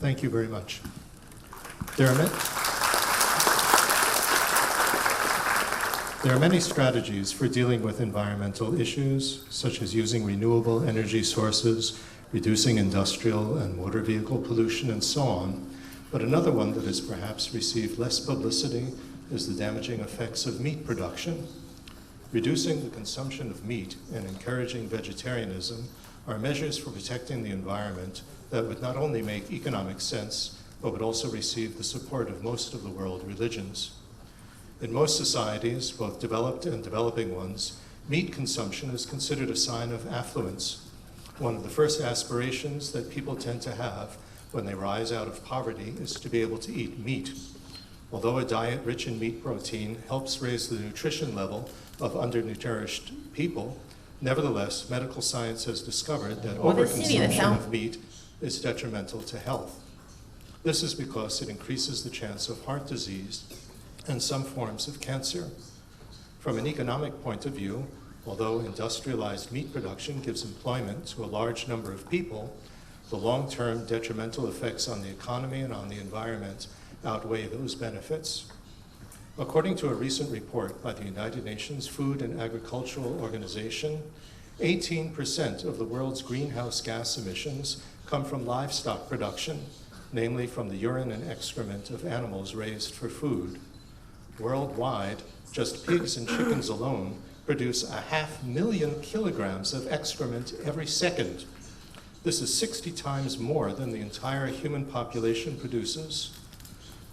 Thank you very much. There are many strategies for dealing with environmental issues, such as using renewable energy sources, reducing industrial and motor vehicle pollution, and so on. But another one that has perhaps received less publicity is the damaging effects of meat production. Reducing the consumption of meat and encouraging vegetarianism are measures for protecting the environment that would not only make economic sense, but would also receive the support of most of the world religions. In most societies, both developed and developing ones, meat consumption is considered a sign of affluence. One of the first aspirations that people tend to have when they rise out of poverty is to be able to eat meat. Although a diet rich in meat protein helps raise the nutrition level of undernourished people, nevertheless, medical science has discovered that overconsumption of meat is detrimental to health. This is because it increases the chance of heart disease and some forms of cancer. From an economic point of view, although industrialized meat production gives employment to a large number of people, the long-term detrimental effects on the economy and on the environment outweigh those benefits. According to a recent report by the United Nations Food and Agricultural Organization, 18% of the world's greenhouse gas emissions come from livestock production, namely from the urine and excrement of animals raised for food. Worldwide, just pigs and chickens alone produce 500,000 kilograms of excrement every second. This is 60 times more than the entire human population produces.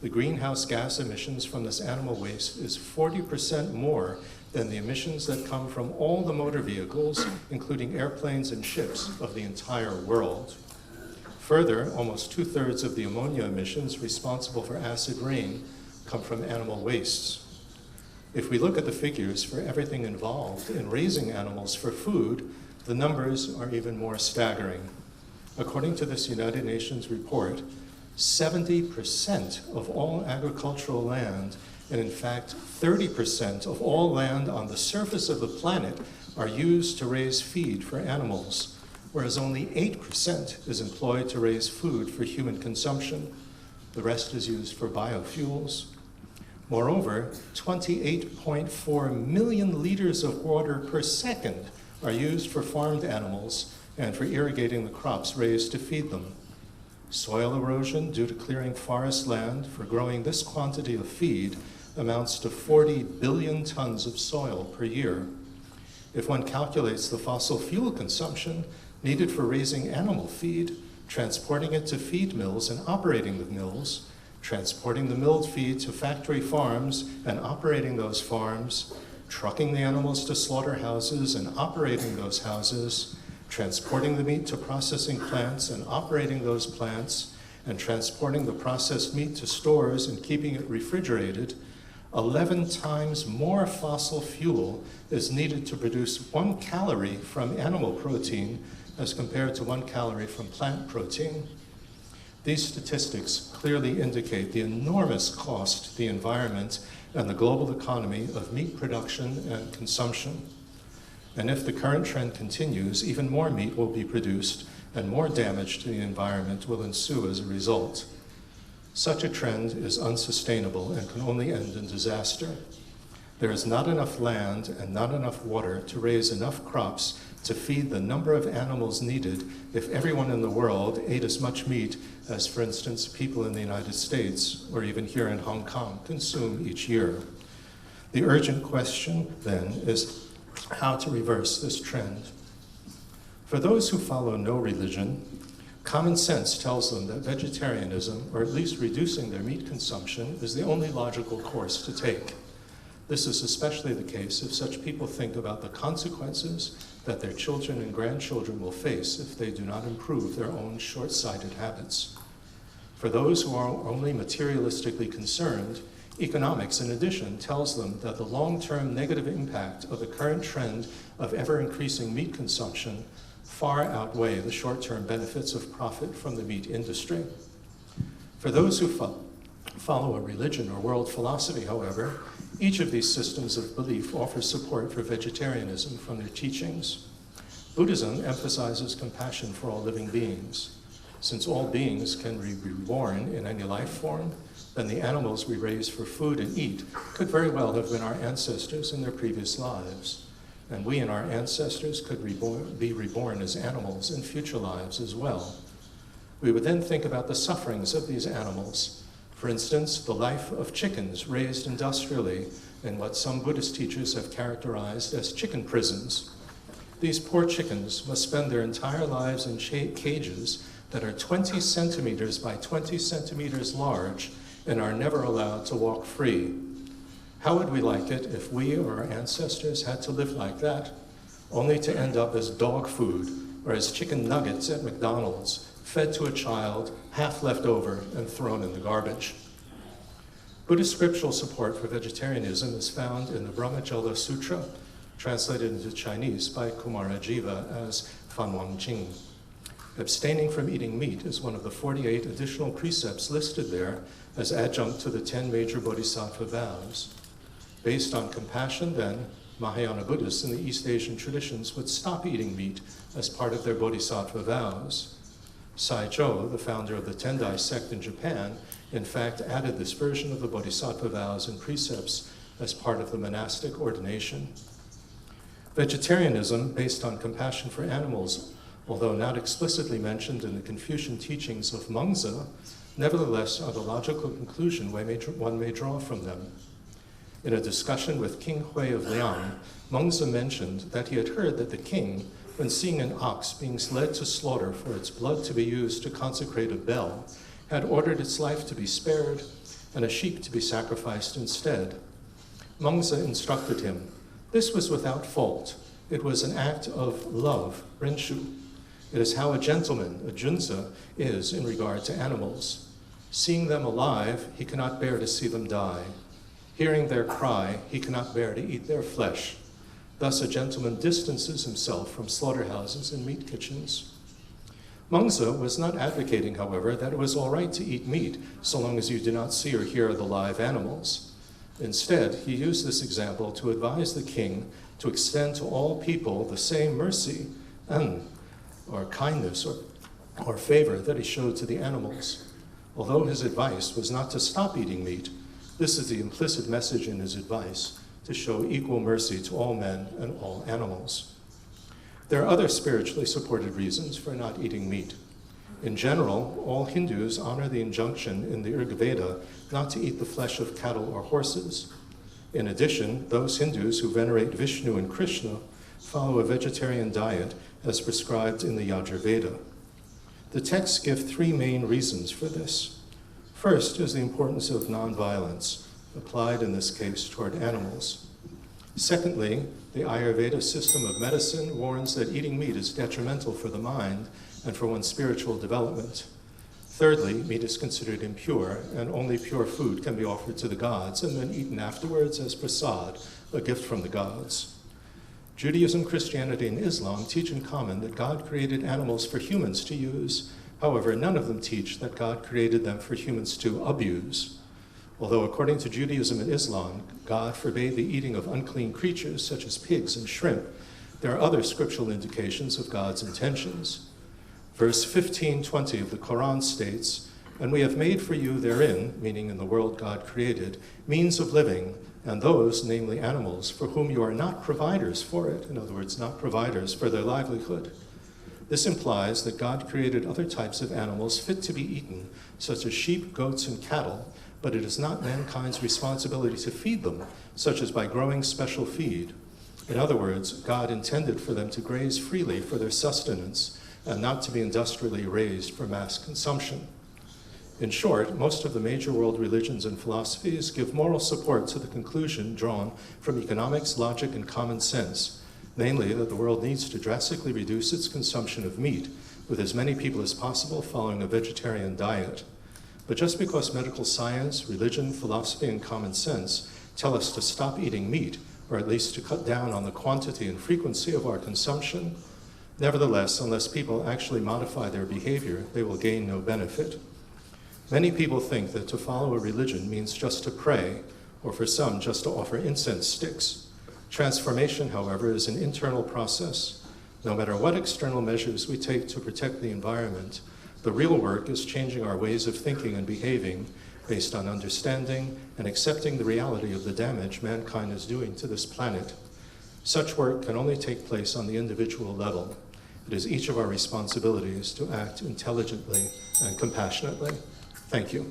The greenhouse gas emissions from this animal waste is 40% more than the emissions that come from all the motor vehicles, including airplanes and ships, of the entire world. Further, almost 2/3 of the ammonia emissions responsible for acid rain come from animal wastes. If we look at the figures for everything involved in raising animals for food, the numbers are even more staggering. According to this United Nations report, 70% of all agricultural land, and in fact 30% of all land on the surface of the planet, are used to raise feed for animals, whereas only 8% is employed to raise food for human consumption. The rest is used for biofuels. Moreover, 28.4 million liters of water per second are used for farmed animals and for irrigating the crops raised to feed them. Soil erosion due to clearing forest land for growing this quantity of feed amounts to 40 billion tons of soil per year. If one calculates the fossil fuel consumption needed for raising animal feed, transporting it to feed mills and operating the mills, transporting the milled feed to factory farms and operating those farms, trucking the animals to slaughterhouses and operating those houses, transporting the meat to processing plants and operating those plants, and transporting the processed meat to stores and keeping it refrigerated, 11 times more fossil fuel is needed to produce 1 calorie from animal protein as compared to 1 calorie from plant protein. These statistics clearly indicate the enormous cost to the environment and the global economy of meat production and consumption. And if the current trend continues, even more meat will be produced and more damage to the environment will ensue as a result. Such a trend is unsustainable and can only end in disaster. There is not enough land and not enough water to raise enough crops to feed the number of animals needed if everyone in the world ate as much meat as, for instance, people in the United States or even here in Hong Kong consume each year. The urgent question, then, is how to reverse this trend. For those who follow no religion, common sense tells them that vegetarianism, or at least reducing their meat consumption, is the only logical course to take. This is especially the case if such people think about the consequences that their children and grandchildren will face if they do not improve their own short-sighted habits. For those who are only materialistically concerned, economics, in addition, tells them that the long-term negative impact of the current trend of ever-increasing meat consumption far outweigh the short-term benefits of profit from the meat industry. For those who follow a religion or world philosophy, however, each of these systems of belief offers support for vegetarianism from their teachings. Buddhism emphasizes compassion for all living beings. Since all beings can be reborn in any life form, then the animals we raise for food and eat could very well have been our ancestors in their previous lives. And we and our ancestors could be reborn as animals in future lives as well. We would then think about the sufferings of these animals. For instance, the life of chickens raised industrially in what some Buddhist teachers have characterized as chicken prisons. These poor chickens must spend their entire lives in cages that are 20 centimeters by 20 centimeters large and are never allowed to walk free. How would we like it if we or our ancestors had to live like that, only to end up as dog food or as chicken nuggets at McDonald's, fed to a child, half left over and thrown in the garbage? Buddhist scriptural support for vegetarianism is found in the Brahmajala Sutra, translated into Chinese by Kumarajiva as Fan Wang Jing. Abstaining from eating meat is one of the 48 additional precepts listed there as adjunct to the 10 major bodhisattva vows. Based on compassion, then, Mahayana Buddhists in the East Asian traditions would stop eating meat as part of their bodhisattva vows. Saijo, the founder of the Tendai sect in Japan, in fact added this version of the bodhisattva vows and precepts as part of the monastic ordination. Vegetarianism, based on compassion for animals, although not explicitly mentioned in the Confucian teachings of Mengzi, nevertheless are the logical conclusion one may draw from them. In a discussion with King Hui of Liang, Mengzi mentioned that he had heard that the king, when seeing an ox being led to slaughter for its blood to be used to consecrate a bell, had ordered its life to be spared and a sheep to be sacrificed instead. Mengzi instructed him, "This was without fault. It was an act of love, renshu. It is how a gentleman, a junzi, is in regard to animals. Seeing them alive, he cannot bear to see them die. Hearing their cry, he cannot bear to eat their flesh. Thus a gentleman distances himself from slaughterhouses and meat kitchens." Mengzi was not advocating, however, that it was all right to eat meat so long as you do not see or hear the live animals. Instead, he used this example to advise the king to extend to all people the same mercy or kindness or favor that he showed to the animals. Although his advice was not to stop eating meat, this is the implicit message in his advice, to show equal mercy to all men and all animals. There are other spiritually supported reasons for not eating meat. In general, all Hindus honor the injunction in the Rig Veda not to eat the flesh of cattle or horses. In addition, those Hindus who venerate Vishnu and Krishna follow a vegetarian diet as prescribed in the Yajurveda. The texts give three main reasons for this. First is the importance of nonviolence, applied in this case toward animals. Secondly, the Ayurveda system of medicine warns that eating meat is detrimental for the mind and for one's spiritual development. Thirdly, meat is considered impure, and only pure food can be offered to the gods and then eaten afterwards as prasad, a gift from the gods. Judaism, Christianity, and Islam teach in common that God created animals for humans to use. However, none of them teach that God created them for humans to abuse. Although according to Judaism and Islam, God forbade the eating of unclean creatures such as pigs and shrimp, there are other scriptural indications of God's intentions. Verse 15:20 of the Quran states, "And we have made for you therein," meaning in the world God created, "means of living, and those, namely animals, for whom you are not providers for it," in other words, not providers for their livelihood. This implies that God created other types of animals fit to be eaten, such as sheep, goats, and cattle, but it is not mankind's responsibility to feed them, such as by growing special feed. In other words, God intended for them to graze freely for their sustenance, and not to be industrially raised for mass consumption. In short, most of the major world religions and philosophies give moral support to the conclusion drawn from economics, logic, and common sense, namely that the world needs to drastically reduce its consumption of meat, with as many people as possible following a vegetarian diet. But just because medical science, religion, philosophy, and common sense tell us to stop eating meat, or at least to cut down on the quantity and frequency of our consumption, nevertheless, unless people actually modify their behavior, they will gain no benefit. Many people think that to follow a religion means just to pray, or for some, just to offer incense sticks. Transformation, however, is an internal process. No matter what external measures we take to protect the environment, The real work is changing our ways of thinking and behaving based on understanding and accepting the reality of the damage mankind is doing to this planet. Such work can only take place on the individual level. It is each of our responsibilities to act intelligently and compassionately. Thank you.